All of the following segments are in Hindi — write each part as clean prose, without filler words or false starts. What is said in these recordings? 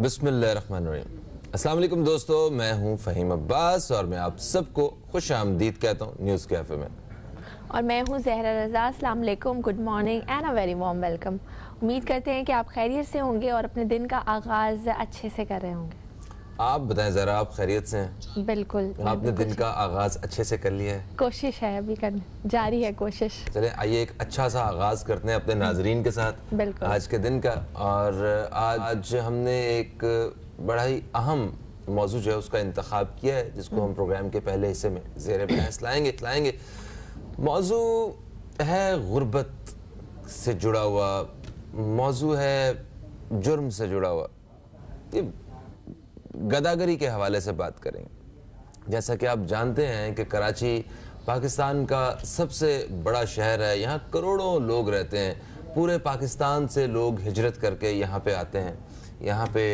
बिस्मिल्लाहिर्रहमानिर्रहीम। अस्सलाम वालेकुम दोस्तों, मैं हूं फ़हीम अब्बास और मैं आप सबको खुश आमदीद कहता हूं न्यूज़ कैफ़े में। और मैं हूं ज़हरा रज़ा। अस्सलाम वालेकुम, good morning and a very warm welcome. उम्मीद करते हैं कि आप खैरियत से होंगे और अपने दिन का आगाज़ अच्छे से कर रहे होंगे। आप बताएं ज़रा, आप खैरियत से हैं? बिल्कुल। आपने दिन का आगाज़ अच्छे से कर लिया है? कोशिश है, अभी कर जारी है कोशिश। चलें आइए एक अच्छा सा आगाज़ करते हैं अपने नाजरीन के साथ बिल्कुल। आज के दिन का। और आज हमने एक बड़ा ही अहम मौजू जो है उसका इंतखाब किया है, जिसको हम प्रोग्राम के पहले हिस्से में ज़ेर बहस लाएंगे। मौजू है गुर्बत से जुड़ा हुआ, मौजू है जुर्म से जुड़ा हुआ। ये गदागरी के हवाले से बात करेंगे। जैसा कि आप जानते हैं कि कराची पाकिस्तान का सबसे बड़ा शहर है, यहाँ करोड़ों लोग रहते हैं। पूरे पाकिस्तान से लोग हिजरत करके यहाँ पे आते हैं। यहाँ पे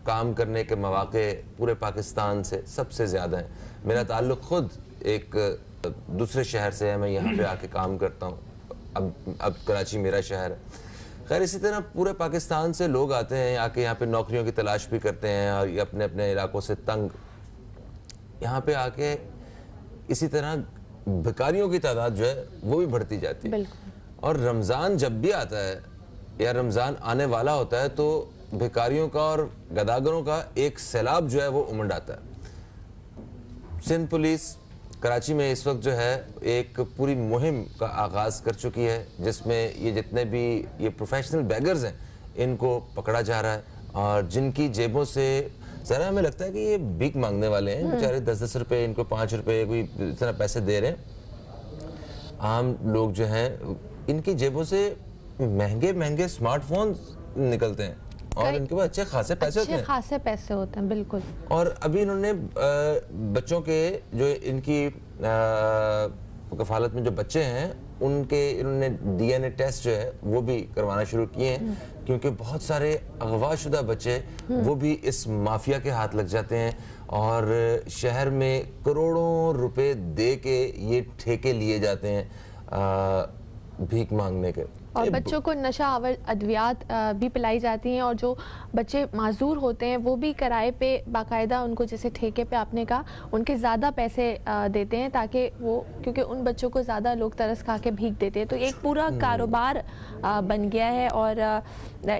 काम करने के मौके पूरे पाकिस्तान से सबसे ज़्यादा हैं। मेरा ताल्लुक़ ख़ुद एक दूसरे शहर से है, मैं यहाँ पे आके काम करता हूँ। अब कराची मेरा शहर है। खैर, इसी तरह पूरे पाकिस्तान से लोग आते हैं आके यहाँ पे नौकरियों की तलाश भी करते हैं और ये अपने अपने इलाकों से तंग यहाँ पे आके इसी तरह भिखारियों की तादाद जो है वो भी बढ़ती जाती है। और रमज़ान जब भी आता है या रमज़ान आने वाला होता है तो भिखारियों का और गदागरों का एक सैलाब जो है वो उमड़ आता है। सिंध पुलिस कराची में इस वक्त जो है एक पूरी मुहिम का आगाज़ कर चुकी है, जिसमें ये जितने भी ये प्रोफेशनल बैगर्स हैं इनको पकड़ा जा रहा है। और जिनकी जेबों से ज़रा हमें लगता है कि ये भीख मांगने वाले हैं बेचारे, 10-10 रुपये, इनको 5 रुपये, कोई इस तरह पैसे दे रहे हैं। आम लोग जो हैं इनकी जेबों से महंगे महंगे स्मार्टफोन निकलते हैं और इनके पास अच्छे खासे पैसे होते हैं। बिल्कुल। और अभी इन्होंने बच्चों के जो इनकी कफालत में जो बच्चे हैं उनके इन्होंने DNA टेस्ट जो है वो भी करवाना शुरू किए हैं, क्योंकि बहुत सारे अगवाशुदा बच्चे वो भी इस माफिया के हाथ लग जाते हैं और शहर में करोड़ों रुपए दे के ये ठेके लिए जाते हैं भीख मांगने के। और बच्चों को नशा आवर अद्वियात भी पिलाई जाती हैं और जो बच्चे माजूर होते हैं वो भी किराए पे बाकायदा उनको जैसे ठेके पे आपने कहा उनके ज़्यादा पैसे देते हैं ताकि वो, क्योंकि उन बच्चों को ज़्यादा लोग तरस खा के भीख देते हैं। तो एक पूरा कारोबार बन गया है और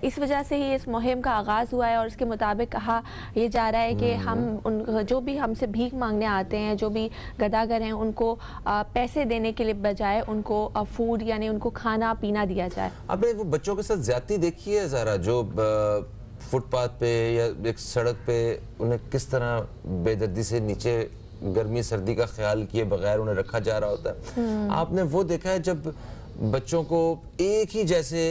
इस वजह से ही इस मुहिम का आगाज़ हुआ है। और इसके मुताबिक कहा यह जा रहा है कि हम उन जो भी हमसे भीख मांगने आते हैं, जो भी गदागर हैं, उनको पैसे देने के लिए बजाय उनको फूड यानी उनको खाना पीना दिया जाए। आपने वो बच्चों के साथ ज्यादती देखी है ज़रा, जो फुटपाथ पे या एक सड़क पे उन्हें किस तरह बेदर्दी से नीचे गर्मी सर्दी का ख्याल किए बगैर उन्हें रखा जा रहा होता है। आपने वो देखा है जब बच्चों को एक ही जैसे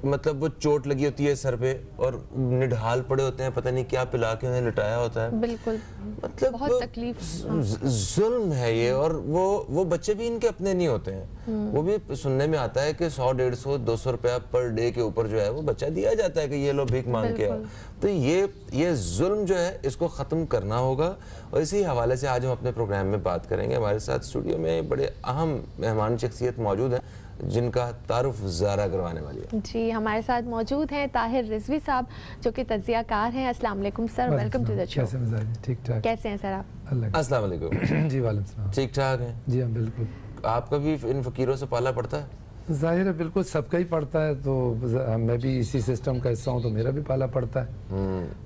मतलब वो चोट लगी होती है सर पे और निढाल पड़े होते हैं, पता नहीं क्या पिला के उन्हें लटाया होता है। बिल्कुल, मतलब बहुत तकलीफ। जुल्म है ये। और वो बच्चे भी इनके अपने नहीं होते हैं। वो भी सुनने में आता है कि 100, 150, 200 रुपया पर डे के ऊपर जो है वो बच्चा दिया जाता है कि ये लो भीख मांग के आओ। तो ये जुल्म जो है इसको ख़त्म करना होगा और इसी हवाले से आज हम अपने प्रोग्राम में बात करेंगे। हमारे साथ स्टूडियो में बड़े अहम मेहमान शख्सियत मौजूद हैं जिनका तारुफ ज़ारा करवाने वाली है। जी, हमारे साथ मौजूद हैं ताहिर रिजवी साहब जो कि तज्ज़ियाकार हैं। अस्सलाम वालेकुम sir, welcome to the show. कैसे मिजाज? ठीक ठाक। कैसे हैं सर आप? अस्सलाम वालेकुम। जी वालेकुम सलाम। ठीक ठाक है जी हाँ बिल्कुल। आपका भी इन फकीरों से पाला पड़ता है? जाहिर है, बिल्कुल सबका ही पड़ता है। तो मैं भी इसी सिस्टम का हिस्सा हूँ तो मेरा भी पाला पड़ता है।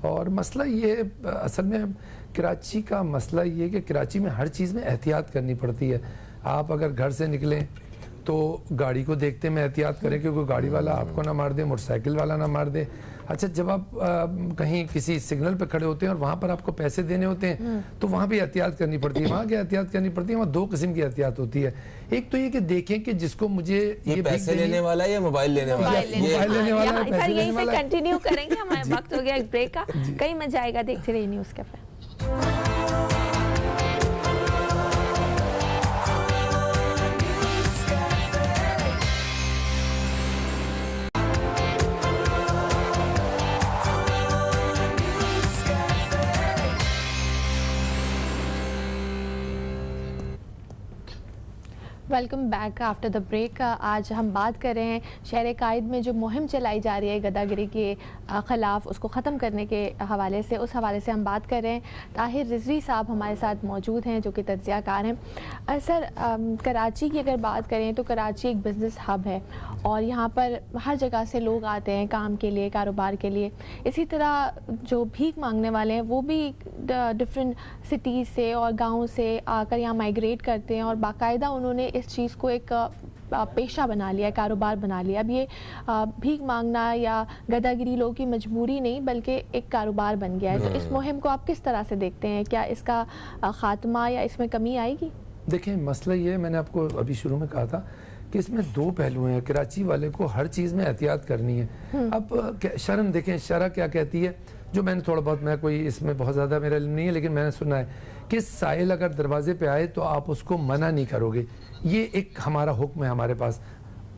और मसला ये असल में कराची का मसला ये कि कराची में हर चीज़ में एहतियात करनी पड़ती है। आप अगर घर से निकलें तो गाड़ी को देखते में एहतियात करें कि कोई गाड़ी वाला आपको ना मार दे, मोटरसाइकिल वाला ना मार दे। अच्छा, जब आप कहीं किसी सिग्नल पे खड़े होते हैं और वहाँ पर आपको पैसे देने होते हैं तो वहाँ भी एहतियात करनी पड़ती है। वहाँ क्या एहतियात करनी पड़ती है? वहाँ दो किस्म की एहतियात होती है। एक तो ये कि देखें कि जिसको मुझे ये पैसे लेने वाला है या मोबाइल लेने वाला है। मोबाइल लेने वाला है, पैसे लेने वाला है। कंटिन्यू करेंगे, हमारा वक्त हो गया एक ब्रेक का। कई मजा आएगा, देखते रहिए news cafe. Welcome back after the break. आज हम बात कर रहे हैं शहर कायद में जो मुहिम चलाई जा रही है गदागिरी के ख़िलाफ़, उसको ख़त्म करने के हवाले से, उस हवाले से हम बात कर रहे हैं। ताहिर रिजवी साहब हमारे साथ मौजूद हैं जो कि तज्ज़ियाकार हैं। सर, कराची की अगर बात करें तो कराची एक बिज़नेस हब है और यहाँ पर हर जगह से लोग आते हैं काम के लिए, कारोबार के लिए। इसी तरह जो भीख मांगने वाले हैं वो भी डिफरेंट सिटीज़ से और गाँव से आकर यहाँ माइग्रेट करते हैं और बाकायदा उन्होंने इस चीज़ को एक पेशा बना लिया, कारोबार बना लिया। अब ये भीख मांगना या गदागिरी लोगों की मजबूरी नहीं बल्कि एक कारोबार बन गया है। तो इस मुहिम को आप किस तरह से देखते हैं? क्या इसका खात्मा या इसमें कमी आएगी? देखिए, मसला ये है, मैंने आपको अभी शुरू में कहा था कि इसमें दो पहलू हैं। कराची वाले को हर चीज़ में एहतियात करनी है। अब शर्म देखें, शरा क्या कहती है, जो मैंने थोड़ा बहुत, मैं कोई इसमें बहुत ज़्यादा मेरा इल्म नहीं है लेकिन मैंने सुना है कि साहिल अगर दरवाजे पे आए तो आप उसको मना नहीं करोगे। ये एक हमारा हुक्म है हमारे पास।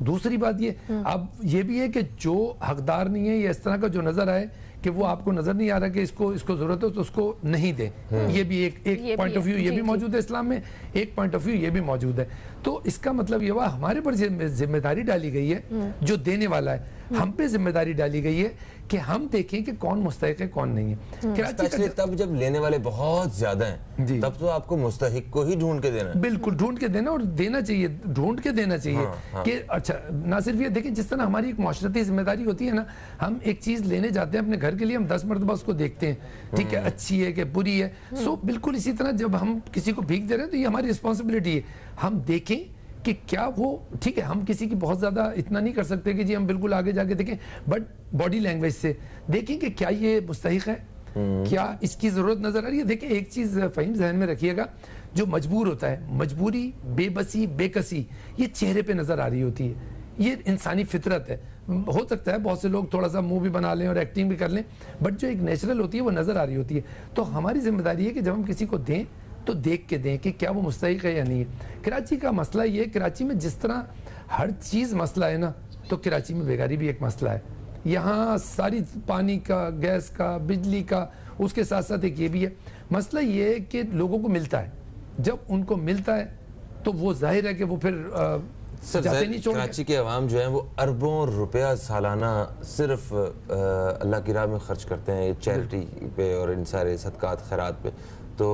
दूसरी बात ये, अब ये भी है कि जो हकदार नहीं है या इस तरह का जो नज़र आए कि वो आपको नजर नहीं आ रहा कि इसको जरूरत है तो उसको नहीं दे, ये भी एक पॉइंट ऑफ व्यू ये भी मौजूद है इस्लाम में, एक पॉइंट ऑफ व्यू ये भी मौजूद है। तो इसका मतलब ये हुआ हमारे पर जिम्मेदारी डाली गई है, जो देने वाला है हम पे जिम्मेदारी डाली गई है कि हम देखें कि कौन मुस्तहिक है कौन नहीं है। कराची तब जब लेने वाले बहुत ज्यादा हैं तब तो आपको मुस्तहिक को ही ढूंढ के देना, बिल्कुल ढूंढ के देना, और देना चाहिए, ढूंढ के देना चाहिए। कि अच्छा, ना सिर्फ ये देखें, जिस तरह हमारी एक माशरती जिम्मेदारी होती है ना, हम एक चीज लेने जाते हैं अपने घर के लिए, हम 10 मरतबा उसको देखते हैं, ठीक है, अच्छी है कि बुरी है। सो बिल्कुल इसी तरह जब हम किसी को भीख दे रहे हैं तो ये हमारी रिस्पॉन्सिबिलिटी है, हम देखें कि क्या वो ठीक है। हम किसी की बहुत ज्यादा इतना नहीं कर सकते कि जी हम बिल्कुल आगे जाके देखें, बट बॉडी लैंग्वेज से देखें कि क्या ये मुस्तहिक है, क्या इसकी जरूरत नजर आ रही है। देखिए, एक चीज फहीम जहन में रखिएगा, जो मजबूर होता है, मजबूरी, बेबसी, बेकसी, ये चेहरे पे नजर आ रही होती है, ये इंसानी फितरत है। हो सकता है बहुत से लोग थोड़ा सा मुंह भी बना लें और एक्टिंग भी कर लें, बट जो एक नेचुरल होती है वो नजर आ रही होती है। तो हमारी जिम्मेदारी है कि जब हम किसी को दें तो देख के दें कि क्या वो मुस्तहिक है या नहीं है। कराची का मसला ये, कराची में जिस तरह हर चीज़ मसला है ना, तो कराची में बेकारी भी एक मसला है। यहाँ सारी पानी का, गैस का, बिजली का, उसके साथ साथ एक ये भी है मसला, ये है कि लोगों को मिलता है, जब उनको मिलता है तो वो जाहिर है कि वो फिर जाते नहीं छोड़। कराची के अवाम जो है वो अरबों रुपया सालाना सिर्फ अल्लाह की राह में खर्च करते हैं, चैरिटी पे और इन सारे सदकात खैरात पे। तो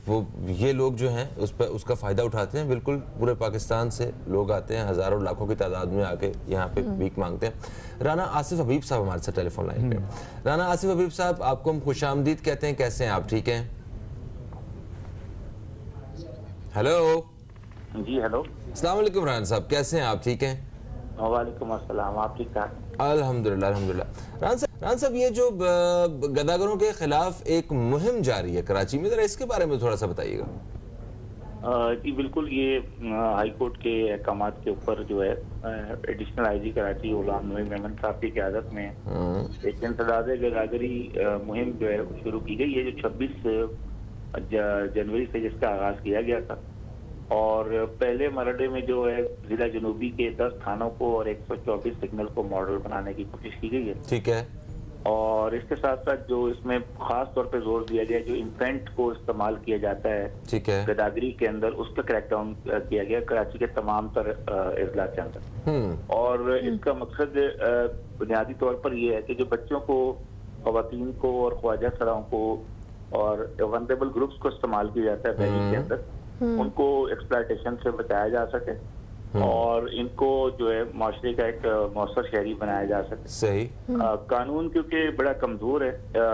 वो ये लोग जो हैं उसका फ़ायदा उठाते हैं। बिल्कुल पूरे पाकिस्तान से लोग आते हैं, हज़ारों लाखों की तादाद में आके यहाँ पे भीख मांगते हैं। राना आसिफ हबीब साहब हमारे साथ टेलीफोन लाइन पे। राना आसिफ हबीब साहब, आपको हम खुशामदीद कहते हैं, कैसे हैं आप? ठीक हैं? हेलो जी, हेलो, अस्सलाम वालेकुम राना साहब, कैसे हैं आप? ठीक हैं? वालेकुम अस्सलाम, आप ठीक ठाक? अल्हम्दुलिल्लाह अल्हम्दुलिल्लाह। राना साहब, ये जो गदागरों के खिलाफ एक मुहिम जारी है कराची में, जरा इसके बारे में थोड़ा सा बताइएगा। जी बिल्कुल, ये हाई कोर्ट के अहकाम के ऊपर जो है एडिशनल आईजी कराची गुलाम नबी मेमन साहब की क़यादत में एक इंसदाद गदागरी मुहिम जो है शुरू की गई है, जो 26 जनवरी से जिसका आगाज किया गया था। और पहले मरहले में जो है जिला जनूबी के 10 थानों को और 124 सिग्नल को मॉडल बनाने की कोशिश की गई है। ठीक है। और इसके साथ साथ जो इसमें खास तौर पे जोर दिया गया, जो इंफेंट को इस्तेमाल किया जाता है, ठीक है, गदागरी के अंदर, उसका क्रैकडाउन किया गया कराची के तमाम तर अजला के अंदर। और इसका मकसद बुनियादी तौर पर यह है कि जो बच्चों को, खवातीन को और ख्वाजा सराओं को और वनरेबल ग्रुप्स को इस्तेमाल किया जाता है बहनी के अंदर, उनको एक्सप्लॉयटेशन से बचाया जा सके और इनको जो है माशरे का एक मौसर शहरी बनाया जा सके। सही। कानून क्योंकि बड़ा कमजोर है,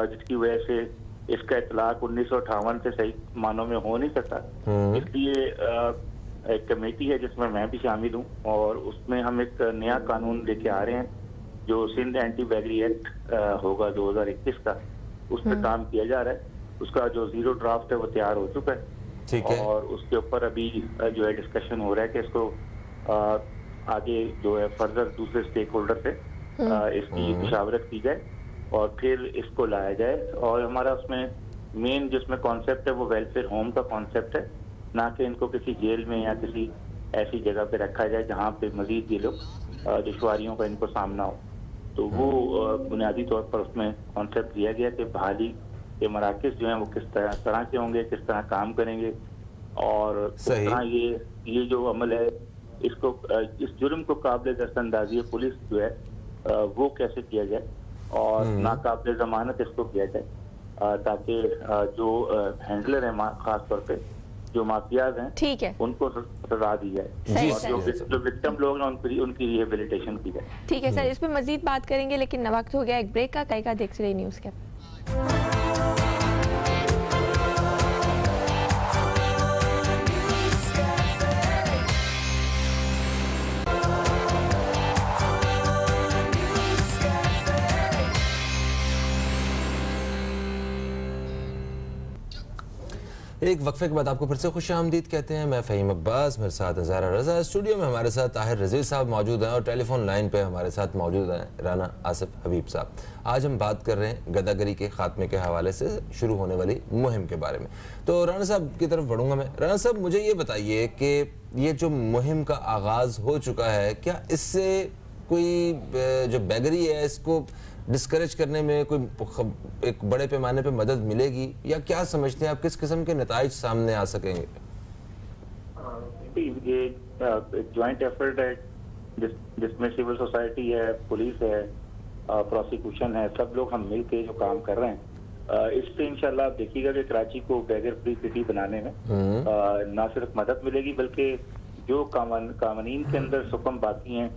जिसकी वजह से इसका इतलाक 1958 से सही मानों में हो नहीं सका। इसलिए एक कमेटी है जिसमें मैं भी शामिल हूँ और उसमें हम एक नया कानून लेके आ रहे हैं जो सिंध एंटी बैगरी एक्ट होगा 2021 का, उस पर काम किया जा रहा है। उसका जो जीरो ड्राफ्ट है वो तैयार हो चुका है। ठीक है। और उसके ऊपर अभी जो है डिस्कशन हो रहा है कि इसको आगे जो है फर्दर दूसरे स्टेक होल्डर से इसकी मुशावरत की जाए और फिर इसको लाया जाए। और हमारा उसमें मेन जिसमें कॉन्सेप्ट है वो वेलफेयर होम का कॉन्सेप्ट है, ना कि इनको किसी जेल में या किसी ऐसी जगह पे रखा जाए जहाँ पे मजीद ये लोग दुश्वारियों का इनको सामना हो। तो वो बुनियादी तौर पर उसमें कॉन्सेप्ट दिया गया कि बहाली के मराकज़ जो हैं वो किस तरह के होंगे, किस तरह काम करेंगे और किस तरह ये ये जो अमल है इसको इस जुर्म को काबिल दस्तंदाजी पुलिस जो है वो कैसे किया जाए और नाकाबिल जमानत इसको किया जाए, ताकि जो हैंडलर है खास तौर पे जो माफियाज हैं, ठीक है, उनको सजा दी जाए सही और जो विक्टिम लोग हैं उनकी रिहेबिलिटेशन की जाए। ठीक है सर, इस पे मजीद बात करेंगे, लेकिन वक्त हो गया एक ब्रेक का। कई का देखते रहिए न्यूज़ के। एक वक्फे के बाद आपको फिर से खुश आमदीद कहते हैं। मैं फ़हीम अब्बास, मेरे साथ नज़ारा रज़ा। स्टूडियो में हमारे साथ ताहिर रज़ील साहब मौजूद हैं और टेलीफोन लाइन पे हमारे साथ मौजूद हैं राना आसिफ हबीब साहब। आज हम बात कर रहे हैं गदागरी के खात्मे के हवाले से शुरू होने वाली मुहिम के बारे में। तो राना साहब की तरफ बढ़ूंगा मैं। राना साहब, मुझे ये बताइए कि ये जो मुहिम का आगाज़ हो चुका है, क्या इससे कोई जो बेगरी है इसको डिस्करेज करने में कोई एक बड़े पैमाने पे मदद मिलेगी, या क्या समझते हैं आप, किस किस्म के नताइज सामने आ सकेंगे? ये ज्वाइंट एफर्ट है जिसमें सिविल सोसाइटी है, पुलिस है, प्रोसिक्यूशन है, सब लोग हम मिल के जो काम कर रहे हैं। इस पे इंशाल्लाह आप देखिएगा कि कराची को बैगर फ्री सिटी बनाने में ना सिर्फ मदद मिलेगी, बल्कि जो कानून के अंदर सुकम बाकी हैं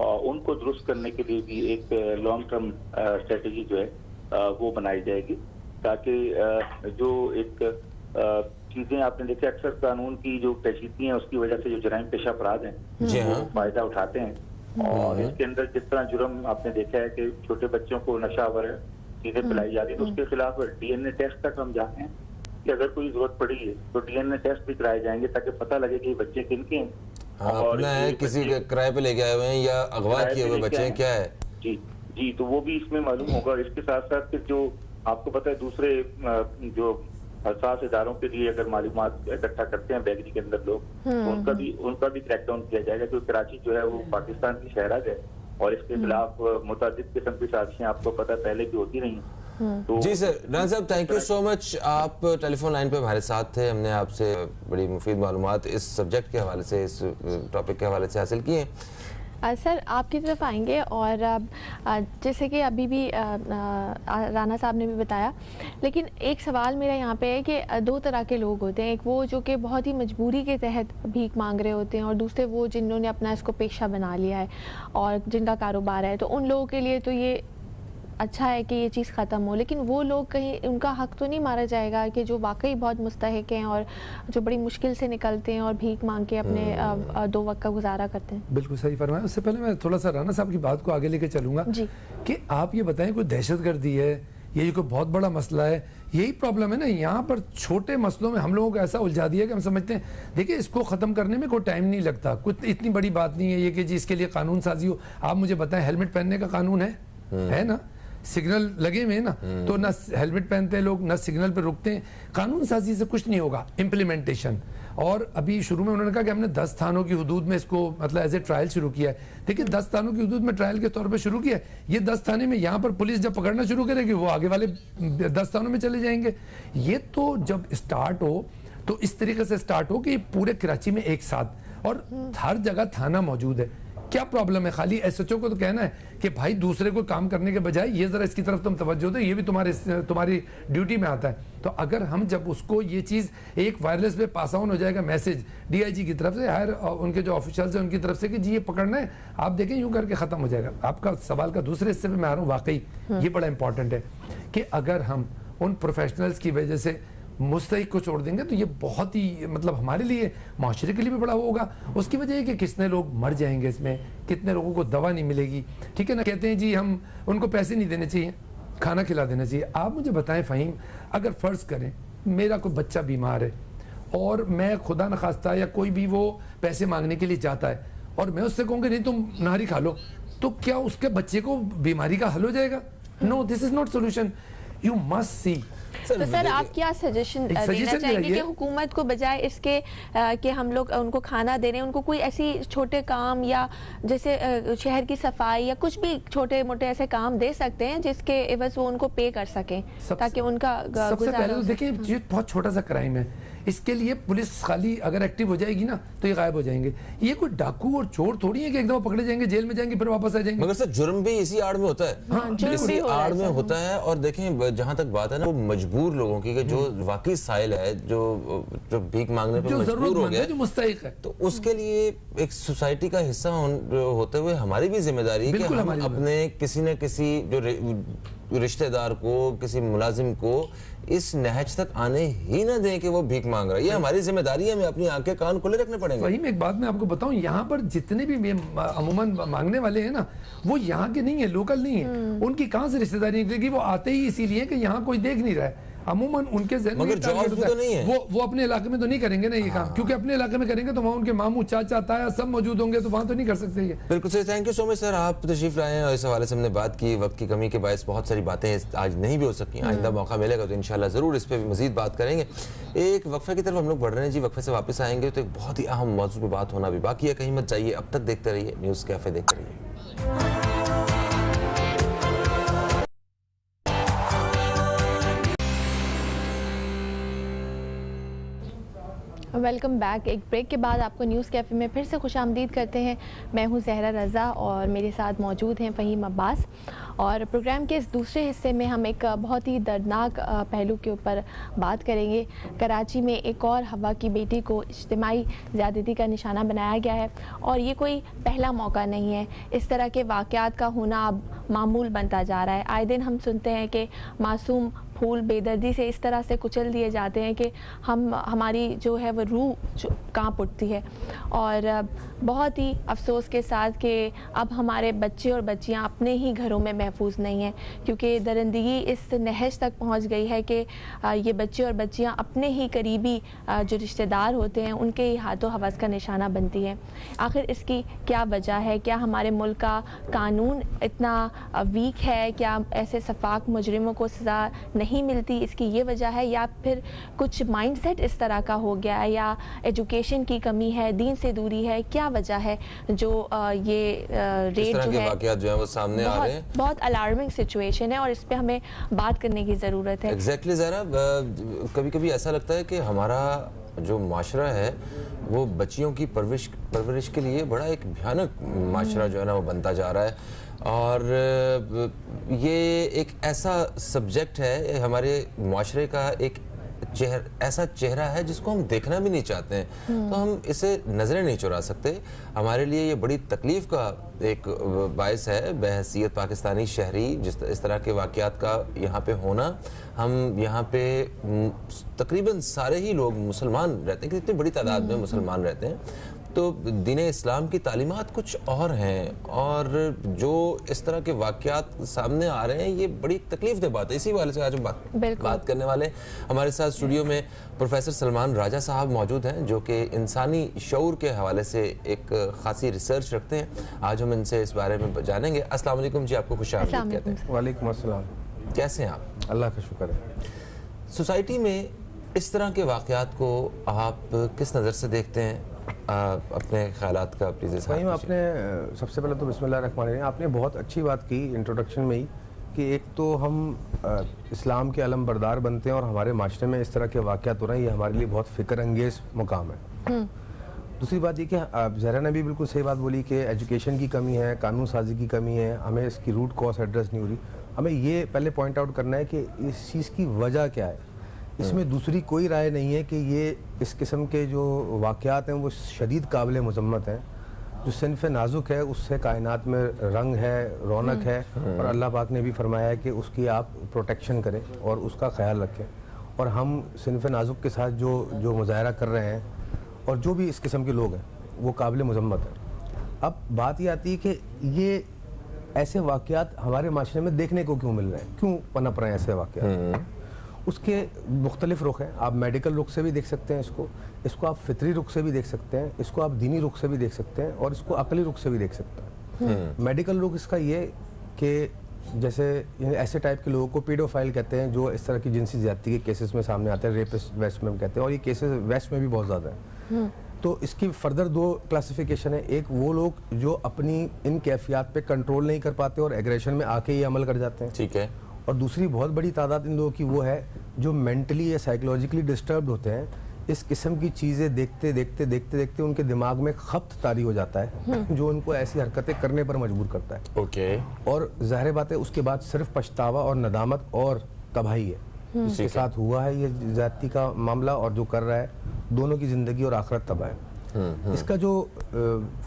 उनको दुरुस्त करने के लिए भी एक लॉन्ग टर्म स्ट्रेटेजी जो है वो बनाई जाएगी, ताकि जो एक चीजें आपने देखा अक्सर कानून की जो पेचीदगी है उसकी वजह से जो जराइम पेशा अपराध हैं वो फायदा उठाते हैं। और इसके अंदर जिस तरह जुर्म आपने देखा है कि छोटे बच्चों को नशावर चीजें पिलाई जाती है, तो उसके खिलाफ DNA टेस्ट तक हम जाते हैं कि अगर कोई जरूरत पड़ी है तो DNA टेस्ट भी कराए जाएंगे, ताकि पता लगे कि बच्चे किनके हैं। अपना है, किसी के किराए पे लेके आए हुए हैं या अगवा किए हुए बच्चे हैं, क्या है? जी जी, तो वो भी इसमें मालूम होगा। इसके साथ साथ जो आपको पता है दूसरे जो हसास इदारों के लिए अगर मालूमात इकट्ठा करते हैं बेगरी के अंदर लोग, तो उनका भी क्रैकडाउन किया जाएगा, क्योंकि कराची जो है वो पाकिस्तान की शहरत है और इसके खिलाफ मुतादिद किस्म की साजिशें आपको पता है पहले भी होती रही। तो जी सर, राना साहब थैंक यू सो मच, आप टेलीफोन लाइन पे हमारे साथ थे। हमने आपसे बड़ी मुफीद मालूमात इस सब्जेक्ट के हवाले से, इस टॉपिक के हवाले से हासिल किए। सर आपकी तरफ आएंगे और जैसे कि अभी भी राना साहब ने भी बताया, लेकिन एक सवाल मेरा यहाँ पे है कि दो तरह के लोग होते हैं। एक वो जो कि बहुत ही मजबूरी के तहत भीख मांग रहे होते हैं, और दूसरे वो जिन्होंने अपना इसको पेशा बना लिया है और जिनका कारोबार है। तो उन लोगों के लिए तो ये अच्छा है कि ये चीज़ ख़त्म हो, लेकिन वो लोग कहीं उनका हक तो नहीं मारा जाएगा कि जो वाकई बहुत मुस्तहिक हैं और जो बड़ी मुश्किल से निकलते हैं और भीख मांग के अपने 2 वक्त का गुजारा करते हैं? बिल्कुल सही फरमाया। उससे पहले मैं थोड़ा सा राना साहब की बात को आगे लेके चलूँगा कि आप ये बताएं, कोई दहशतगर्दी है, ये कोई बहुत बड़ा मसला है, यही प्रॉब्लम है ना। यहाँ पर छोटे मसलों में हम लोगों को ऐसा उलझा दिया कि हम समझते हैं देखिए इसको ख़त्म करने में कोई टाइम नहीं लगता, कुछ इतनी बड़ी बात नहीं है ये कि जी इसके लिए कानून साजी हो। आप मुझे बताएं, हेलमेट पहनने का कानून है ना, सिग्नल लगे हुए ना, तो ना हेलमेट पहनते हैं लोग, ना सिग्नल पे रुकते हैं। कानून साजी से कुछ नहीं होगा, इम्प्लीमेंटेशन। और अभी शुरू में उन्होंने कहा कि हमने 10 थानों की हदूद में इसको मतलब एज ए ट्रायल शुरू किया है। देखिए 10 थानों की हदूद में ट्रायल के तौर पे शुरू किया है। ये 10 थाने में यहाँ पर पुलिस जब पकड़ना शुरू करेगी वो आगे वाले 10 थानों में चले जाएंगे। ये तो जब स्टार्ट हो तो इस तरीके से स्टार्ट हो कि पूरे कराची में एक साथ और हर जगह थाना मौजूद है। क्या प्रॉब्लम है? खाली SHO को तो कहना है कि भाई दूसरे को काम करने के बजाय ये जरा इसकी तरफ तुम तवज्जो दो, ये भी तुम्हारी ड्यूटी में आता है। तो अगर हम जब उसको ये चीज़ एक वायरलेस पे पास ऑन हो जाएगा मैसेज DIG की तरफ से, हायर उनके जो ऑफिशियल्स हैं उनकी तरफ से कि जी ये पकड़ना है, आप देखें यूं करके ख़त्म हो जाएगा। आपका सवाल का दूसरे हिस्से में मैं आ रहा हूँ, वाकई ये बड़ा इंपॉर्टेंट है कि अगर हम उन प्रोफेशनल्स की वजह से मुस्तहिक को छोड़ देंगे तो ये बहुत ही मतलब हमारे लिए, माशरे के लिए भी बड़ा होगा। उसकी वजह है कि कितने लोग मर जाएंगे इसमें, कितने लोगों को दवा नहीं मिलेगी, ठीक है ना। कहते हैं जी हम उनको पैसे नहीं देने चाहिए, खाना खिला देना चाहिए। आप मुझे बताएं फ़हीम, अगर फ़र्ज़ करें मेरा कोई बच्चा बीमार है और मैं खुदा न खास्ता या कोई भी वो पैसे मांगने के लिए जाता है और मैं उससे कहूँगा नहीं तुम नारी खा लो, तो क्या उसके बच्चे को बीमारी का हल हो जाएगा? No, this is not solution. You must see. तो सर आप क्या सजेशन देना चाहेंगे कि हुकूमत को बजाय इसके कि हम लोग उनको खाना दे रहे हैं, उनको कोई ऐसी छोटे काम या जैसे शहर की सफाई या कुछ भी छोटे मोटे ऐसे काम दे सकते हैं जिसके एवज वो उनको पे कर सकें ताकि उनका सबसे पहले तो देखिए ये बहुत छोटा सा क्राइम है। इसके लिए पुलिस खाली अगर एक्टिव हो जाएगी ना तो ये गायब हो जाएंगे। ये कोई डाकू और चोर थोड़ी है कि एकदम पकड़े जाएंगे, जेल में जाएंगे, फिर वापस आ जाएंगे। मगर सर जुर्म भी इसी आड़ में होता है। हाँ, जुर्म इसी भी हो रहा है आड़ में सर। होता है। और देखें जहां तक बात है ना, वो मजबूर लोगों की, कि जो वाकई साइल है, जो भीख मांगने पे जो मजबूर हो जरूरतमंद गया, है, जो मुस्तहिक है, तो उसके लिए एक सोसाइटी का हिस्सा होते हुए हमारी भी जिम्मेदारी है कि बिल्कुल हम हमारी अपने किसी न किसी जो रिश्तेदार को, किसी मुलाजिम को इस नहज तक आने ही ना दें कि वो भीख मांग रहा है। ये हमारी जिम्मेदारी है, हमें अपनी आंखें कान खुले रखने पड़ेंगे। वही मैं एक बात मैं आपको बताऊं, यहाँ पर जितने भी अमूमन मांगने वाले हैं ना, वो यहाँ के नहीं है, लोकल नहीं है। उनकी कहाँ से रिश्तेदारी निकलेगी? वो आते ही इसीलिए कि यहाँ कोई देख नहीं रहा है। अमूमन उनके ज़हन में मगर ये टारगेट जॉब भी होता तो नहीं है। वो अपने इलाके में तो नहीं करेंगे ना ये काम, क्योंकि अपने इलाके में करेंगे तो वहाँ उनके मामू, चाचा, ताया सब मौजूद होंगे, तो वहाँ तो नहीं कर सकते ये। बिल्कुल sir, thank you so much sir, आप तशरीफ लाए हैं और इस हवाले से हमने बात की। वक्त की कमी के बायस बहुत सारी बातें आज नहीं भी हो सकी, आइंदा मौका मिलेगा तो इंशाल्लाह ज़रूर इस पर भी मजीद बात करेंगे। एक वक्फे की तरफ हम लोग बढ़ रहे हैं जी, वक्फे से वापस आएंगे तो एक बहुत ही अहम मौजूद पर बात होना भी बाकी है। कहीं मत जाइए, अब तक देखते रहिए न्यूज़ कैफे, देखते रहिए। Welcome back. एक ब्रेक के बाद आपको न्यूज़ कैफ़े में फिर से खुशामदीद करते हैं। मैं हूं ज़हरा रज़ा और मेरे साथ मौजूद हैं फ़हीम अब्बास। और प्रोग्राम के इस दूसरे हिस्से में हम एक बहुत ही दर्दनाक पहलू के ऊपर बात करेंगे। कराची में एक और हवा की बेटी को इज्तिमाई ज़्यादती का निशाना बनाया गया है और ये कोई पहला मौका नहीं है। इस तरह के वाक़यात का होना अब मामूल बनता जा रहा है। आए दिन हम सुनते हैं कि मासूम फूल बेदर्दी से इस तरह से कुचल दिए जाते हैं कि हमारी जो है वो रूह कांप उठती है। और बहुत ही अफसोस के साथ कि अब हमारे बच्चे और बच्चियां अपने ही घरों में महफूज नहीं हैं, क्योंकि दरिंदगी इस नहज तक पहुंच गई है कि ये बच्चे और बच्चियां अपने ही करीबी जो रिश्तेदार होते हैं उनके ही हाथों हवस का निशाना बनती हैं। आखिर इसकी क्या वजह है? क्या हमारे मुल्क का कानून इतना वीक है? क्या ऐसे सफाक मुजरिमों को सज़ा नहीं मिलती? इसकी ये वजह है, या फिर कुछ माइंडसेट इस तरह का हो गया है, या एजुकेशन की कमी है, दीन से दूरी है? क्या वजह है जो ये रेट जो है वाक़यात जो है वो सामने आ रहे हैं? बहुत अलार्मिंग सिचुएशन है और इस पे हमें बात करने की ज़रूरत है। एग्जैक्टली ज़रा, कभी कभी ऐसा लगता है कि हमारा जो माशरा है वो बच्चियों की परवरिश के लिए बड़ा एक भयानक माशरा जो है ना वो बनता जा रहा है। और ये एक ऐसा सब्जेक्ट है, हमारे माशरे का एक ऐसा चेहरा है जिसको हम देखना भी नहीं चाहते हैं, तो हम इसे नज़रें नहीं चुरा सकते। हमारे लिए ये बड़ी तकलीफ़ का एक बायस है बहैसियत पाकिस्तानी शहरी, इस तरह के वाक़यात का यहाँ पे होना। हम यहाँ पे तकरीबन सारे ही लोग मुसलमान रहते हैं, कितनी बड़ी तादाद में मुसलमान रहते हैं, तो दीन इस्लाम की तालीमात कुछ और हैं, और जो इस तरह के वाक़यात सामने आ रहे हैं ये बड़ी तकलीफ दे बात है। इसी वाले से आज हम बात करने वाले हैं। हमारे साथ स्टूडियो में प्रोफेसर सलमान राजा साहब मौजूद हैं, जो कि इंसानी शऊर के हवाले से एक ख़ासी रिसर्च रखते हैं। आज हम इनसे इस बारे में जानेंगे। अस्सलाम वालेकुम जी, आपको खुशामदीद कहते हैं। वालेकुम अस्सलाम। कैसे हैं आप? अल्लाह का शुक्र है। सोसाइटी में इस तरह के वाक़यात को आप किस नज़र से देखते हैं? अपने ख्यालात का प्लीज़। भाई आपने सबसे पहले तो बिस्मिल्लाहिर्रहमानिर्रहीम, आपने बहुत अच्छी बात की इंट्रोडक्शन में ही कि एक तो हम इस्लाम के अलम बरदार बनते हैं और हमारे माशरे में इस तरह के वाक़यात हो रहे हैं, ये हमारे लिए बहुत फ़िक्र अंगेज़ मुकाम है। दूसरी बात ये कि ज़हरा ने भी बिल्कुल सही बात बोली कि एजुकेशन की कमी है, कानून साजी की कमी है, हमें इसकी रूट कॉज एड्रेस नहीं हो रही। हमें ये पहले पॉइंट आउट करना है कि इस चीज़ की वजह क्या है। इसमें दूसरी कोई राय नहीं है कि ये इस किस्म के जो वाक़यात हैं वो शदीद काबिल मज़म्मत हैं। जो सिन्फ़ नाजुक है उससे कायनात में रंग है, रौनक है, और अल्लाह पाक ने भी फरमाया है कि उसकी आप प्रोटेक्शन करें और उसका ख्याल रखें। और हम सिन्फ़ नाजुक के साथ जो मुज़ाहरा कर रहे हैं और जो भी इस किस्म के लोग हैं वो काबिल मज़म्मत हैं। अब बात ये आती है कि ये ऐसे वाक़यात हमारे माशरे में देखने को क्यों मिल रहे हैं, क्यों पनप रहे हैं ऐसे वाक़यात? उसके मुख्तलिफ रुख हैं। आप मेडिकल रुख से भी देख सकते हैं इसको आप फितरी रुख से भी देख सकते हैं, इसको आप दीनी रुख से भी देख सकते हैं, और इसको अकली रुख से भी देख सकते हैं। मेडिकल रुख इसका ये कि जैसे ऐसे टाइप के लोगों को पीडोफाइल कहते हैं, जो इस तरह की जिनसी ज़्यादती के केसेस में सामने आते हैं, रेपिस्ट वेस्ट में कहते हैं, और ये केसेस वेस्ट में भी बहुत ज़्यादा है। तो इसकी फर्दर दो क्लासिफिकेशन है। एक वो लोग जो अपनी इन कैफियत पे कंट्रोल नहीं कर पाते और एग्रेशन में आके ये अमल कर जाते हैं, ठीक है। और दूसरी बहुत बड़ी तादाद इन लोगों की वो है जो मेंटली या साइकोलॉजिकली डिस्टर्ब्ड होते हैं, इस किस्म की चीज़ें देखते देखते देखते देखते उनके दिमाग में खप्त तारी हो जाता है जो उनको ऐसी हरकतें करने पर मजबूर करता है। ओके। और ज़ाहिर बात है उसके बाद सिर्फ पछतावा और नदामत और तबाही है। जिसके साथ हुआ है ये ज़्यादती का मामला और जो कर रहा है, दोनों की ज़िंदगी और आखिरत तबाह है। इसका जो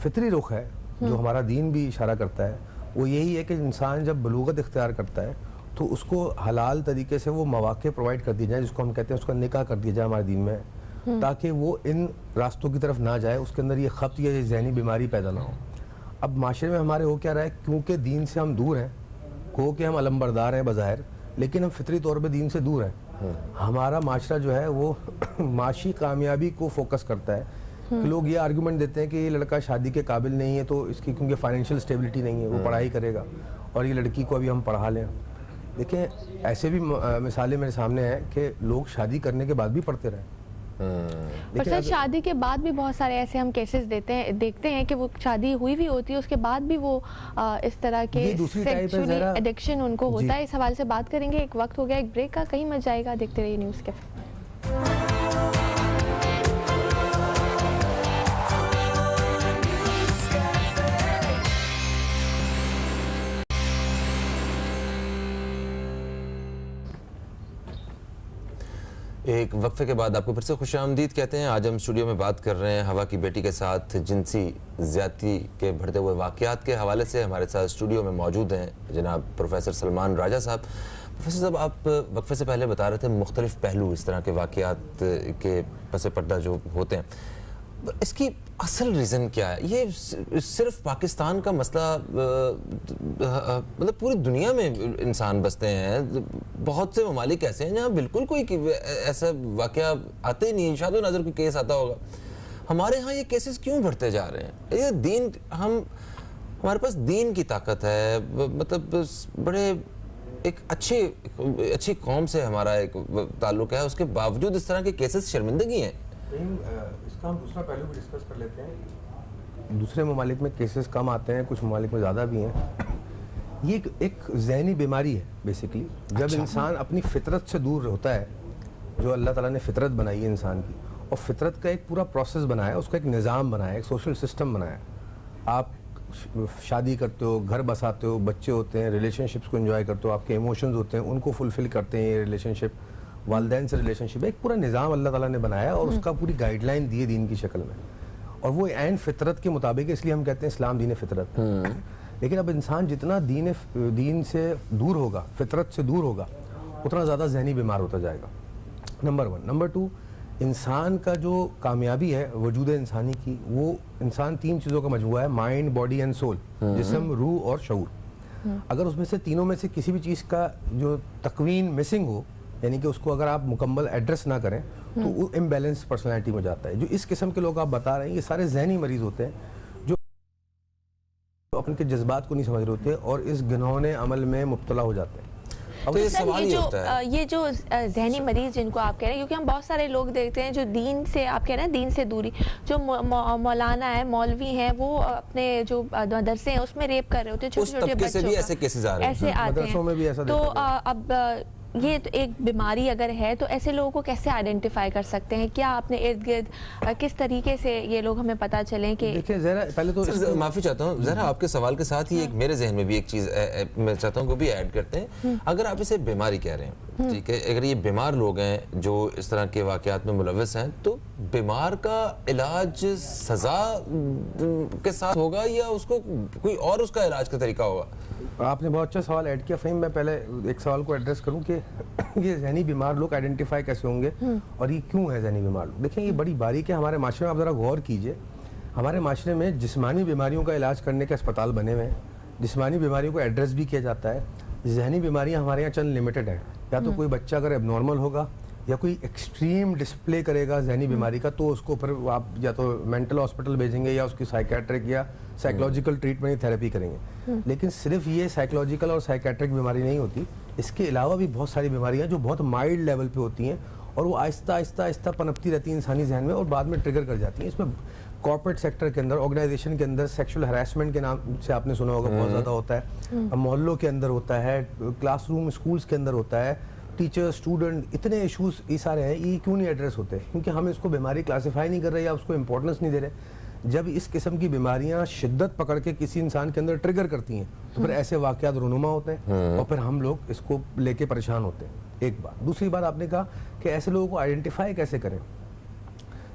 फितरी रुख है, जो हमारा दीन भी इशारा करता है, वो यही है कि इंसान जब बलूगत इख्तियार करता है तो उसको हलाल तरीके से वो मौके प्रोवाइड कर दिए जाए, जिसको हम कहते हैं उसका निकाह कर दिया जाए हमारे दीन में, ताकि वो इन रास्तों की तरफ ना जाए, उसके अंदर ये खप्त या ये जहनी बीमारी पैदा ना हो। अब माशरे में हमारे हो क्या रहा है, क्योंकि दीन से हम दूर हैं, कहो कि हम अलमबरदार हैं बज़ाहिर, लेकिन हम फितरी तौर पे दीन से दूर हैं। हमारा माशरा जो है वो माशी कामयाबी को फोकस करता है कि लोग ये आर्गूमेंट देते हैं कि ये लड़का शादी के काबिल नहीं है तो इसकी क्योंकि फाइनेंशियल स्टेबिलिटी नहीं है, वो पढ़ाई करेगा, और ये लड़की को अभी हम पढ़ा लें। देखें ऐसे भी मिसालें मेरे सामने हैं कि लोग शादी करने के बाद भी पढ़ते रहे। पर सर शादी के बाद भी बहुत सारे ऐसे हम केसेस देखते हैं कि वो शादी हुई भी होती है, उसके बाद भी वो इस तरह के सेक्सुअली एडिक्शन उनको होता है। इस हवाले से बात करेंगे। एक वक्त हो गया एक ब्रेक का, कहीं मत जाएगा, देखते रहिए न्यूज़ कैफे। एक वक्फे के बाद आपको फिर से खुशामदीद कहते हैं। आज हम स्टूडियो में बात कर रहे हैं हवा की बेटी के साथ जिनसी ज्यादती के बढ़ते हुए वाक़यात के हवाले से। हमारे साथ स्टूडियो में मौजूद हैं जनाब प्रोफेसर सलमान राजा साहब। प्रोफेसर साहब, आप वक्फे से पहले बता रहे थे मुख्तलिफ पहलू इस तरह के वाक़यात के पस पर्दा जो होते हैं, इसकी असल रीज़न क्या है? ये सिर्फ पाकिस्तान का मसला, मतलब पूरी दुनिया में इंसान बसते हैं, बहुत से ममालिक ऐसे हैं जहाँ बिल्कुल कोई ऐसा वाक़या आते ही नहीं, शादो नज़र कोई केस आता होगा। हमारे यहाँ ये केसेस क्यों बढ़ते जा रहे हैं? ये दीन, हमारे पास दीन की ताकत है, मतलब बड़े एक अच्छी कौम से हमारा एक ताल्लुक़ है, उसके बावजूद इस तरह के केसेस शर्मिंदगी हैं। इसका हम दूसरा पहलू भी डिस्कस कर लेते हैं। दूसरे ममालिक में केसेस कम आते हैं, कुछ ममालिक में ज़्यादा भी हैं। ये एक जहनी बीमारी है बेसिकली। जब इंसान अपनी फितरत से दूर होता है, जो अल्लाह ताला ने फितरत बनाई है इंसान की, और फितरत का एक पूरा प्रोसेस बनाया, उसका एक निज़ाम बनाया, एक सोशल सिस्टम बनाया। आप शादी करते हो, घर बसाते हो, बच्चे होते हैं, रिलेशनशिप्स को एंजॉय करते हो, आपके इमोशंस होते हैं, उनको फुलफिल करते हैं ये रिलेशनशिप, वालिदैन से रिलेशनशिप, एक पूरा निज़ाम अल्लाह ताला ने बनाया और उसका पूरी गाइडलाइन दी है दीन की शक्ल में, और वो एन फितरत के मुताबिक, इसलिए हम कहते हैं इस्लाम दीन फितरत। लेकिन अब इंसान जितना दीन से दूर होगा, फितरत से दूर होगा, उतना ज़्यादा जहनी बीमार होता जाएगा, नंबर 1। नंबर 2, इंसान का जो कामयाबी है वजूद इंसानी की, वो इंसान 3 चीज़ों का मजमूआ है, माइंड, बॉडी एंड सोल, जिस्म, रूह और शऊर। अगर उसमें से तीनों में से किसी भी चीज़ का जो तकवीन मिसिंग हो, यानी कि उसको अगर आप मुकम्मल एड्रेस ना करें, तो वो इम्बैलेंस पर्सनैलिटी में जाता है। जो इस किस्म के लोग आप बता रहे हैं, ये सारे जहनी मरीज होते हैं जो अपने के जज्बात को नहीं समझ रहे होते और इस घिनौने अमल में मुब्तला हो जाते हैं। अब ये जो जहनी मरीज जिनको आप कह रहे हैं, क्योंकि हम बहुत सारे लोग देखते हैं जो दीन से, आप कह रहे हैं दीन से दूरी, जो मौलाना है, मौलवी हैं, वो अपने जो मदरसे हैं उसमें रेप कर रहे होते हैं छोटे-छोटे बच्चों को, ऐसे केसेस आ रहे हैं, ऐसे आते हैं। तो अब ये तो एक बीमारी अगर है तो ऐसे लोगों को कैसे आइडेंटिफाई कर सकते हैं? क्या आपने इर्द गिर्द किस तरीके से ये लोग हमें पता चलें कि देखिए जरा पहले तो माफ़ी चाहता हूँ, ज़रा आपके सवाल के साथ ही एक मेरे जहन में भी एक चीज़ मैं चाहता हूँ वो भी ऐड करते हैं। अगर आप इसे बीमारी कह रहे हैं, ठीक है, अगर ये बीमार लोग हैं जो इस तरह के वाक़यात में मुलव्वस हैं, तो बीमार का इलाज सज़ा के साथ होगा या उसको कोई और उसका इलाज का तरीका होगा? आपने बहुत अच्छा सवाल ऐड किया फ़हीम। मैं पहले एक सवाल को एड्रेस करूं कि ये जहनी बीमार लोग आइडेंटिफाई कैसे होंगे और ये क्यों है जहनी बीमार लोग। देखिए ये बड़ी बारीक है हमारे माशरे में, आप ज़रा गौर कीजिए। हमारे माशरे में जिस्मानी बीमारियों का इलाज करने के अस्पताल बने हुए हैं, जिस्मानी बीमारियों को एड्रेस भी किया जाता है। जहनी बीमारियाँ हमारे यहाँ चंद लिमिटेड हैं। या तो कोई बच्चा अगर एबनॉर्मल होगा या कोई एक्सट्रीम डिस्प्ले करेगा जहनी बीमारी का, तो उसको फिर आप या तो मेंटल हॉस्पिटल भेजेंगे या उसकी साइकेट्रिक या साइकोलॉजिकल ट्रीटमेंट थेरेपी करेंगे। लेकिन सिर्फ ये साइकोलॉजिकल और साइकेट्रिक बीमारी नहीं होती, इसके अलावा भी बहुत सारी बीमारियां जो बहुत माइल्ड लेवल पे होती हैं और वो आहिस्ता आहिस्ता आहिस्ता पनपती रहती हैं इंसानी जहन में और बाद में ट्रिगर कर जाती हैं। इसमें कॉर्पोरेट सेक्टर के अंदर, ऑर्गेनाइजेशन के अंदर सेक्सुअल हरासमेंट के नाम से आपने सुना होगा, बहुत ज़्यादा होता है। मोहल्लों के अंदर होता है, क्लासरूम स्कूल्स के अंदर होता है, टीचर, स्टूडेंट, इतने इश्यूज ये सारे हैं, ये क्यों नहीं एड्रेस होते? क्योंकि हम इसको बीमारी क्लासीफाई नहीं कर रहे या उसको इंपॉर्टेंस नहीं दे रहे। जब इस किस्म की बीमारियां शिद्दत पकड़ के किसी इंसान के अंदर ट्रिगर करती हैं तो फिर ऐसे वाकयात रूनुमा होते हैं और फिर हम लोग इसको लेके परेशान होते हैं। एक बात। दूसरी बात, आपने कहा कि ऐसे लोगों को आइडेंटिफाई कैसे करें।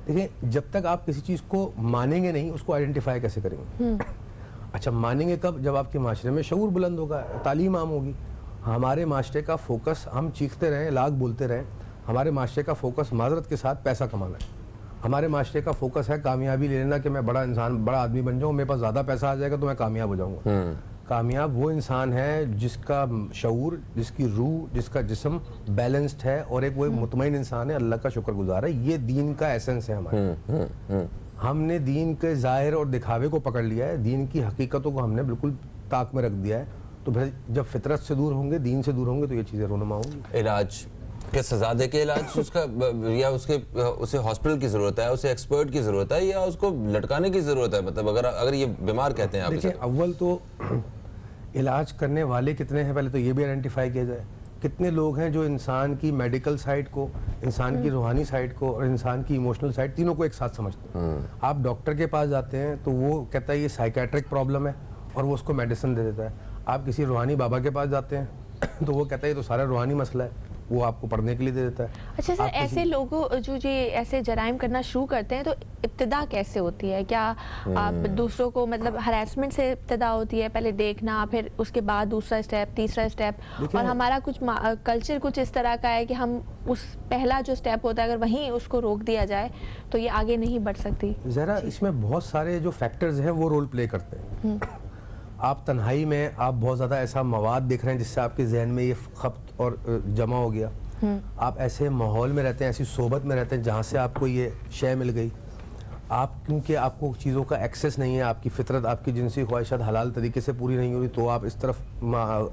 देखिए, जब तक आप किसी चीज़ को मानेंगे नहीं, उसको आइडेंटिफाई कैसे करेंगे? अच्छा, मानेंगे कब? जब आपके माशरे में शऊर बुलंद होगा, तालीम आम होगी। हमारे माशरे का फोकस, हम चीखते रहें, लाख बोलते रहें, हमारे माशरे का फोकस माजरत के साथ पैसा कमाना है। हमारे माशरे का फोकस है कामयाबी ले लेना कि मैं बड़ा इंसान, बड़ा आदमी बन जाऊँ, मेरे पास ज़्यादा पैसा आ जाएगा तो मैं कामयाब हो जाऊँगा। कामयाब वो इंसान है जिसका शऊर, जिसकी रूह, जिसका जिस्म बैलेंस्ड है और एक वो मुतमईन इंसान है, अल्लाह का शुक्रगुजार है। ये दीन का एसेंस है हमारे। हमने दीन के ज़ाहिर और दिखावे को पकड़ लिया है, दीन की हकीकतों को हमने बिल्कुल ताक में रख दिया है। तो फिर जब फितरत से दूर होंगे, दीन से दूर होंगे, तो ये चीज़ें रोनुमा होंगी। इलाज क्या सजा दे के इलाज उसका, या उसे हॉस्पिटल की जरूरत है, उसे एक्सपर्ट की जरूरत है, या उसको लटकाने की जरूरत है? मतलब अगर ये बीमार कहते हैं आप। देखिए, अव्वल तो इलाज करने वाले कितने हैं, पहले तो ये भी आइडेंटिफाई किया जाए। कितने लोग हैं जो इंसान की मेडिकल साइड को, इंसान की रूहानी साइड को और इंसान की इमोशनल साइड, तीनों को एक साथ समझते हैं। आप डॉक्टर के पास जाते हैं तो वो कहता है ये साइकेट्रिक प्रॉब्लम है और वो उसको मेडिसिन दे देता है। आप किसी रूहानी बाबा के पास जाते हैं तो वो कहता है ये तो सारा रूहानी मसला है, वो आपको पढ़ने के लिए दे देता है। अच्छा सर, ऐसे लोगों जो ये ऐसे जराइम करना शुरू करते हैं तो इब्तिदा कैसे होती है? क्या आप दूसरों को, मतलब हरासमेंट से इब्तिदा होती है, पहले देखना, फिर उसके बाद दूसरा स्टेप, तीसरा स्टेप? और हमारा कुछ कल्चर कुछ इस तरह का है कि हम उस पहला जो स्टेप होता है अगर वहीं उसको रोक दिया जाए तो ये आगे नहीं बढ़ सकती। ज़रा इसमें बहुत सारे जो फैक्टर्स हैं वो रोल प्ले करते हैं। आप तन्हाई में आप बहुत ज़्यादा ऐसा मवाद देख रहे हैं जिससे आपके जहन में ये खपत और जमा हो गया। आप ऐसे माहौल में रहते हैं, ऐसी सोबत में रहते हैं जहाँ से आपको ये शय मिल गई। आप क्योंकि आपको चीज़ों का एक्सेस नहीं है, आपकी फितरत, आपकी जिनसी ख्वाहिशात हलाल तरीके से पूरी नहीं हो रही, तो आप इस तरफ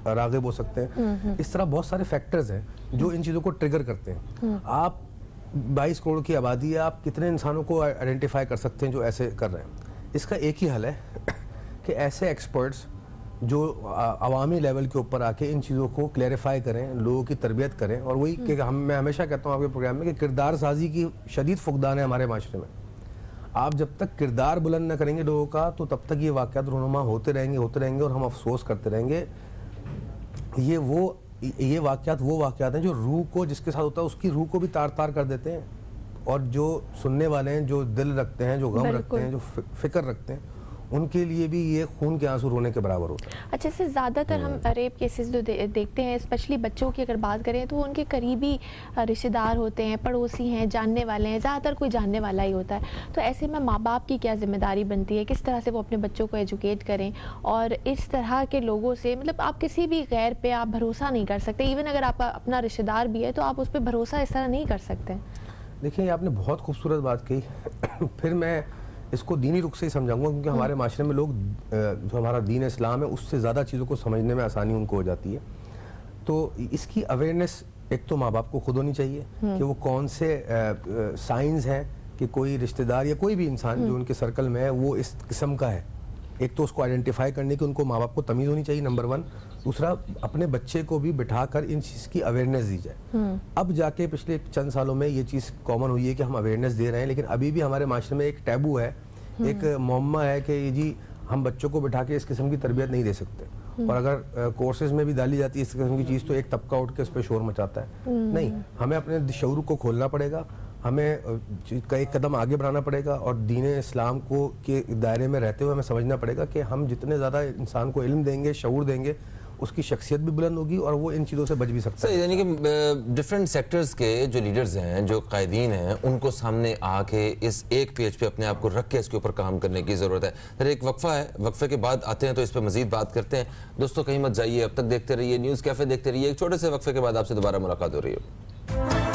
राग़िब हो सकते हैं। इस तरह बहुत सारे फैक्टर्स हैं जो इन चीज़ों को ट्रिगर करते हैं। आप 22 करोड़ की आबादी है, आप कितने इंसानों को आइडेंटिफाई कर सकते हैं जो ऐसे कर रहे हैं? इसका एक ही हल है कि ऐसे एक्सपर्ट्स जो अवामी लेवल के ऊपर आके इन चीज़ों को क्लैरिफाई करें, लोगों की तरबियत करें। और वही कि मैं हमेशा कहता हूँ आपके प्रोग्राम में कि किरदार साजी की शदीद फुकदान है हमारे माशरे में। आप जब तक किरदार बुलंद न करेंगे लोगों का, तो तब तक ये वाक़यात रूनुमा होते रहेंगे और हम अफसोस करते रहेंगे। ये वाक़यात वो वाक़यात हैं जो रूह को, जिसके साथ होता है उसकी रूह को भी तार तार कर देते हैं। और जो सुनने वाले हैं, जो दिल रखते हैं, जो गम रखते हैं, जो फिक्र रखते हैं, उनके लिए भी ये खून के आंसू रोने के बराबर होता है। अच्छा सर, ज़्यादातर हम रेप केसेस जो देखते हैं, स्पेशली बच्चों की अगर बात करें तो उनके करीबी रिश्तेदार होते हैं, पड़ोसी हैं, जानने वाले हैं, ज़्यादातर कोई जानने वाला ही होता है। तो ऐसे में माँ बाप की क्या जिम्मेदारी बनती है? किस तरह से वो अपने बच्चों को एजुकेट करें? और इस तरह के लोगों से, मतलब आप किसी भी गैर पे आप भरोसा नहीं कर सकते। इवन अगर आपका अपना रिश्तेदार भी है तो आप उस पर भरोसा इस तरह नहीं कर सकते। देखिए, आपने बहुत खूबसूरत बात कही। फिर मैं इसको दीनी रुख से ही समझाऊंगा, क्योंकि हमारे माशरे में लोग, जो हमारा दीन इस्लाम है, उससे ज़्यादा चीज़ों को समझने में आसानी उनको हो जाती है। तो इसकी अवेयरनेस एक तो माँ बाप को खुद होनी चाहिए कि वो कौन से साइंस हैं कि कोई रिश्तेदार या कोई भी इंसान जो उनके सर्कल में है वो इस किस्म का है। एक तो उसको आइडेंटिफाई करने की उनको माँ बाप को तमीज़ होनी चाहिए, नंबर 1। दूसरा, अपने बच्चे को भी बिठाकर इन चीज़ की अवेयरनेस दी जाए। अब जाके पिछले चंद सालों में ये चीज़ कॉमन हुई है कि हम अवेयरनेस दे रहे हैं, लेकिन अभी भी हमारे माशरे में एक टैबू है, एक मुअम्मा है कि जी हम बच्चों को बिठा के इस किस्म की तरबियत नहीं दे सकते। और अगर कोर्सेज में भी डाली जाती है इस किस्म की चीज़ तो एक तबका उठ के उस पर शोर मचाता है। नहीं, हमें अपने शऊर को खोलना पड़ेगा, हमें एक कदम आगे बढ़ाना पड़ेगा और दीन इस्लाम को के दायरे में रहते हुए हमें समझना पड़ेगा कि हम जितने ज़्यादा इंसान को इल्म देंगे, शऊर देंगे, उसकी शख्सियत भी बुलंद होगी और वो इन चीज़ों से बच भी सकता है। यानी कि डिफरेंट सेक्टर्स के जो लीडर्स हैं, जो कायदीन हैं, उनको सामने आके इस एक पेज पे अपने आप को रख के इसके ऊपर काम करने की ज़रूरत है। फिर एक वक्फा है, वक्फे के बाद आते हैं तो इस पर मजीद बात करते हैं। दोस्तों कहीं मत जाइए, अब तक देखते रहिए न्यूज़ कैफ़े, देखते रहिए। एक छोटे से वक्फे के बाद आपसे दोबारा मुलाकात हो रही है।